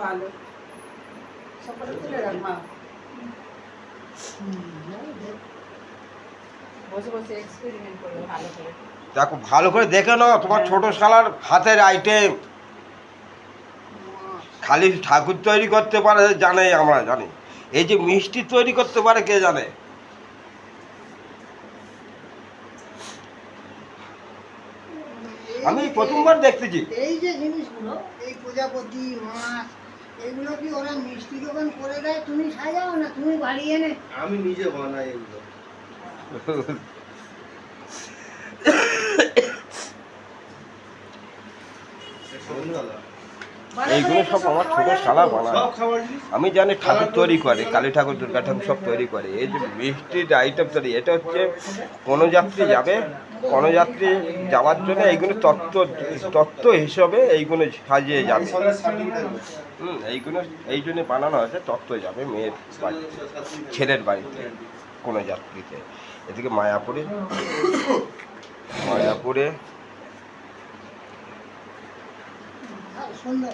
ভালো সকালে তুলে রাখ মা বসে বসে এক্সপেরিমেন্ট করবে ভালো করে। দেখো ভালো করে দেখে নাও তোমার ছোট শালার হাতের আইটেম। খালি ঠাকুর তৈরি করতে পারে জানে, আমরা জানি। এই যে মিষ্টি তৈরি করতে পারে কে জানে। আমি প্রথমবার দেখতেছি এই যে জিনিসগুলো, এই প্রজাপতি মাছ, এগুলো কি ওরা মিষ্টি দোকান করে দেয়, তুমি সাজাও না, তুমি বাড়ি এনে? আমি নিজে বানাই এগুলো। এইগুলো সব আমার ছোট শালা বানায়। সব খাবার জিনিস আমি জানি ঠাকুর তৈরি করে, কালী ঠাকুর দুর্গা ঠাকুর সব তৈরি করে। এই যে মিষ্টির আইটেম তৈরি, এটা হচ্ছে কোনো যাত্রী যাবে, কোনো যাত্রী যাওয়ার জন্য এইগুলো তত্ত্ব হিসাবে এইগুলো সাজিয়ে যাবে। এইগুলো এই জন্য বানানো হয়েছে, তত্ত্ব যাবে মেয়ের বাড়িতে, ছেলের বাড়িতে, কোনো যাত্রীতে। এদিকে মায়াপুরে সুন্দর